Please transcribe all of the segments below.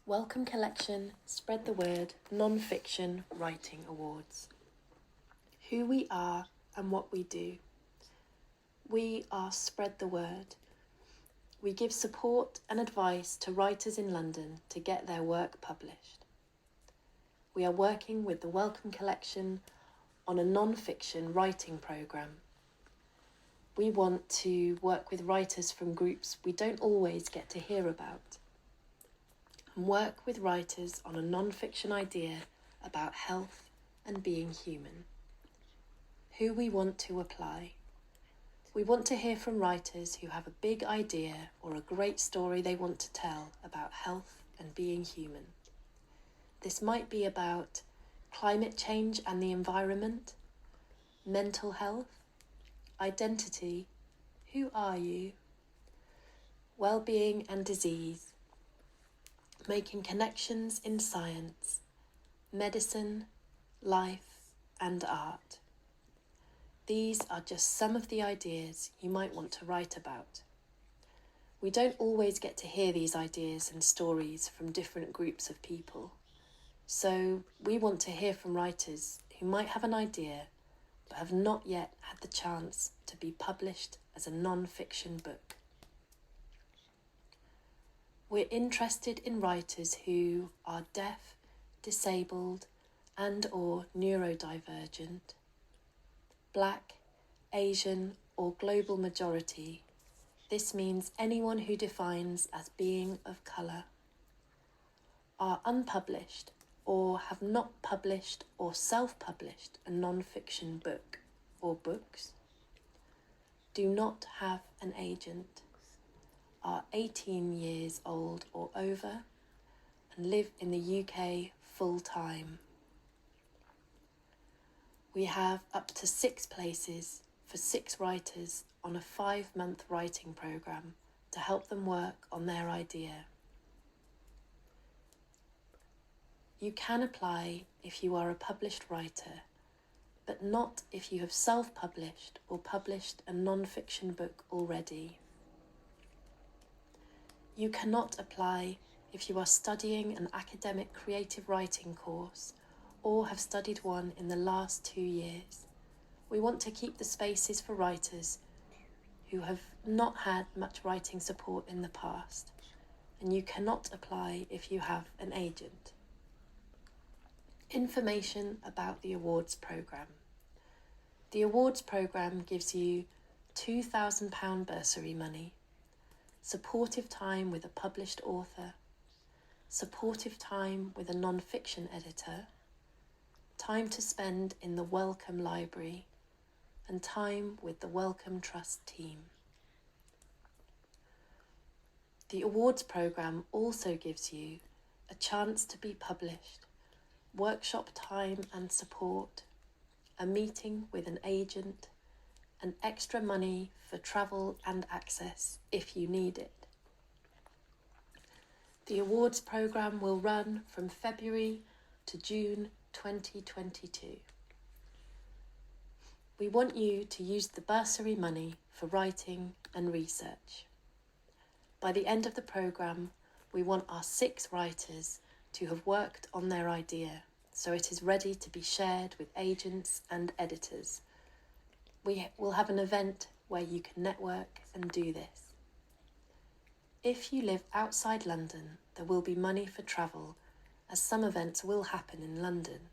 Wellcome Collection Spread the Word Non-Fiction Writing Awards. Who we are and what we do. We are Spread the Word. We give support and advice to writers in London to get their work published. We are working with the Wellcome Collection on a non-fiction writing programme. We want to work with writers from groups we don't always get to hear about, and work with writers on a non-fiction idea about health and being human. Who we want to apply. We want to hear from writers who have a big idea or a great story they want to tell about health and being human. This might be about climate change and the environment, mental health, identity, who are you, well-being and disease, making connections in science, medicine, life and art. These are just some of the ideas you might want to write about. We don't always get to hear these ideas and stories from different groups of people, so we want to hear from writers who might have an idea but have not yet had the chance to be published as a non-fiction book. We're interested in writers who are deaf, disabled, and/or neurodivergent, Black, Asian, or global majority. This means anyone who defines as being of colour, are unpublished or have not published or self-published a non-fiction book or books, do not have an agent, are 18 years old or over, and live in the UK full-time. We have up to 6 places for 6 writers on a 5-month writing programme to help them work on their idea. You can apply if you are a published writer, but not if you have self-published or published a non-fiction book already. You cannot apply if you are studying an academic creative writing course or have studied one in the last 2 years. We want to keep the spaces for writers who have not had much writing support in the past, and you cannot apply if you have an agent. Information about the awards programme. The awards programme gives you £2,000 bursary money, supportive time with a published author, supportive time with a non-fiction editor, time to spend in the Wellcome Library, and time with the Wellcome Trust team. The awards programme also gives you a chance to be published, workshop time and support, a meeting with an agent, and extra money for travel and access if you need it. The awards programme will run from February to June 2022. We want you to use the bursary money for writing and research. By the end of the programme, we want our 6 writers to have worked on their idea, so it is ready to be shared with agents and editors. We will have an event where you can network and do this. If you live outside London, there will be money for travel, as some events will happen in London.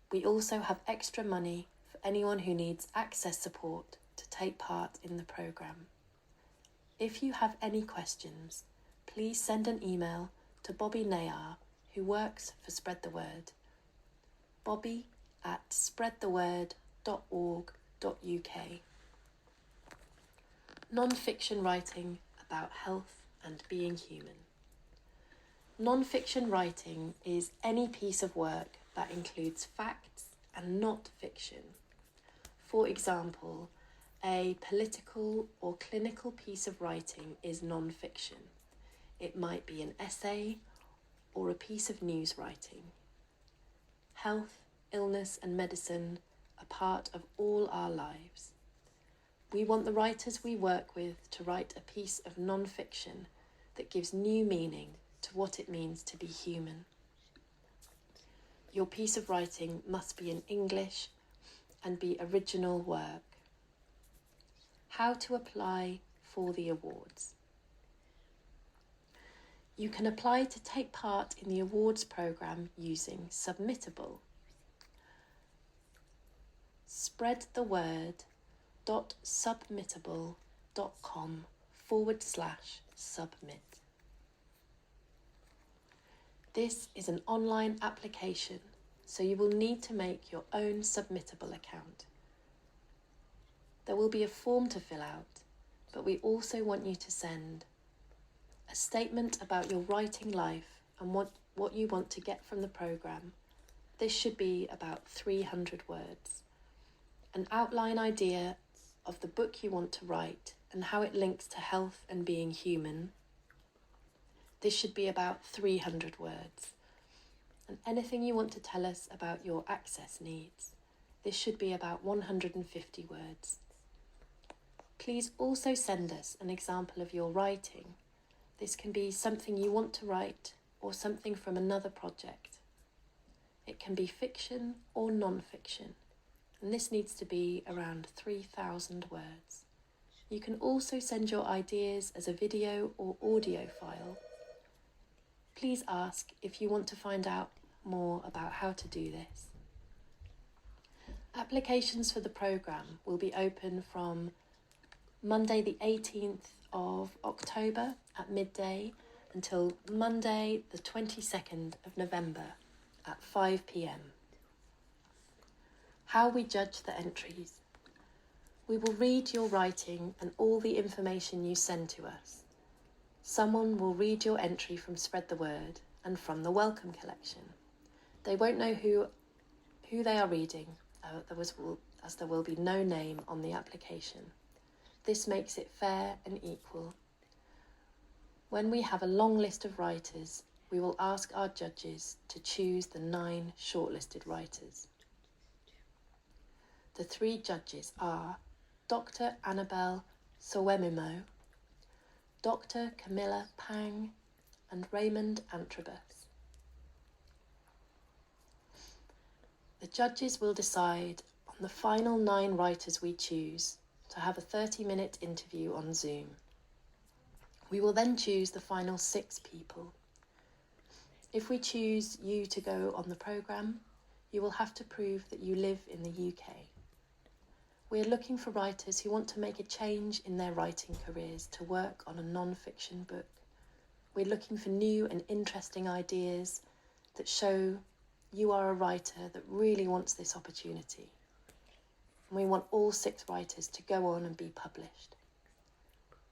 We also have extra money for anyone who needs access support to take part in the programme. If you have any questions, please send an email to Bobby Nayar, who works for Spread the Word, bobby@spreadtheword.org.uk. Non-fiction writing about health and being human. Non-fiction writing is any piece of work that includes facts and not fiction. For example, a political or clinical piece of writing is non-fiction. It might be an essay or a piece of news writing. Health, illness and medicine are part of all our lives. We want the writers we work with to write a piece of non-fiction that gives new meaning to what it means to be human. Your piece of writing must be in English and be original work. How to apply for the awards. You can apply to take part in the awards programme using Submittable. spreadtheword.submittable.com/submit. This is an online application, so you will need to make your own Submittable account. There will be a form to fill out, but we also want you to send a statement about your writing life and what you want to get from the programme. This should be about 300 words. An outline idea of the book you want to write and how it links to health and being human. This should be about 300 words. And anything you want to tell us about your access needs. This should be about 150 words. Please also send us an example of your writing. This can be something you want to write or something from another project. It can be fiction or non-fiction, and this needs to be around 3,000 words. You can also send your ideas as a video or audio file. Please ask if you want to find out more about how to do this. Applications for the programme will be open from Monday the 18th of October at midday until Monday the 22nd of November at 5 p.m. How we judge the entries. We will read your writing and all the information you send to us. Someone will read your entry from Spread the Word and from the Wellcome Collection. They won't know who they are reading, as there will be no name on the application. This makes it fair and equal. When we have a long list of writers, we will ask our judges to choose the 9 shortlisted writers. The 3 judges are Dr. Annabelle Sowemimo, Dr. Camilla Pang, and Raymond Antrobus. The judges will decide on the final 9 writers we choose to have a 30-minute interview on Zoom. We will then choose the final 6 people. If we choose you to go on the programme, you will have to prove that you live in the UK. We are looking for writers who want to make a change in their writing careers to work on a non-fiction book. We're looking for new and interesting ideas that show you are a writer that really wants this opportunity. And we want all 6 writers to go on and be published.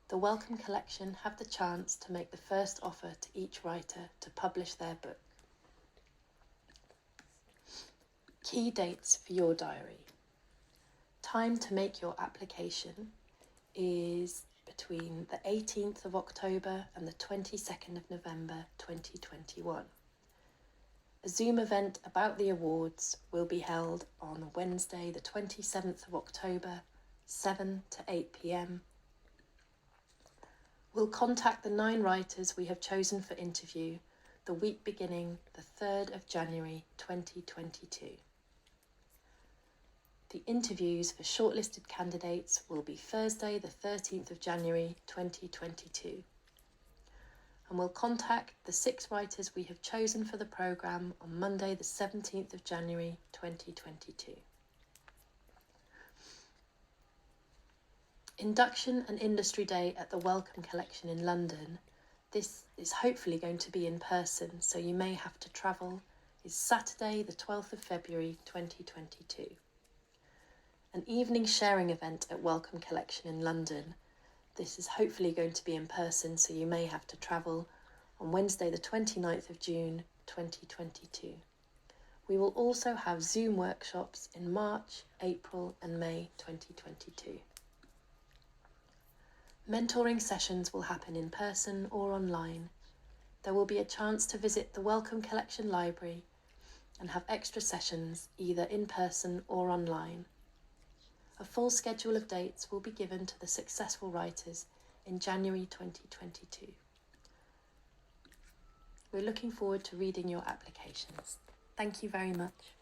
The Wellcome Collection have the chance to make the first offer to each writer to publish their book. Key dates for your diary. Time to make your application is between the 18th of October and the 22nd of November 2021. A Zoom event about the awards will be held on Wednesday the 27th of October, 7 to 8 p.m. We'll contact the 9 writers we have chosen for interview the week beginning the 3rd of January 2022. The interviews for shortlisted candidates will be Thursday the 13th of January 2022. And we'll contact the 6 writers we have chosen for the programme on Monday the 17th of January 2022. Induction and Industry Day at the Wellcome Collection in London. This is hopefully going to be in person, so you may have to travel. Is Saturday the 12th of February 2022. An evening sharing event at Wellcome Collection in London. This is hopefully going to be in person, so you may have to travel, on Wednesday the 29th of June 2022. We will also have Zoom workshops in March, April and May 2022. Mentoring sessions will happen in person or online. There will be a chance to visit the Wellcome Collection library and have extra sessions either in person or online. A full schedule of dates will be given to the successful writers in January 2022. We're looking forward to reading your applications. Thank you very much.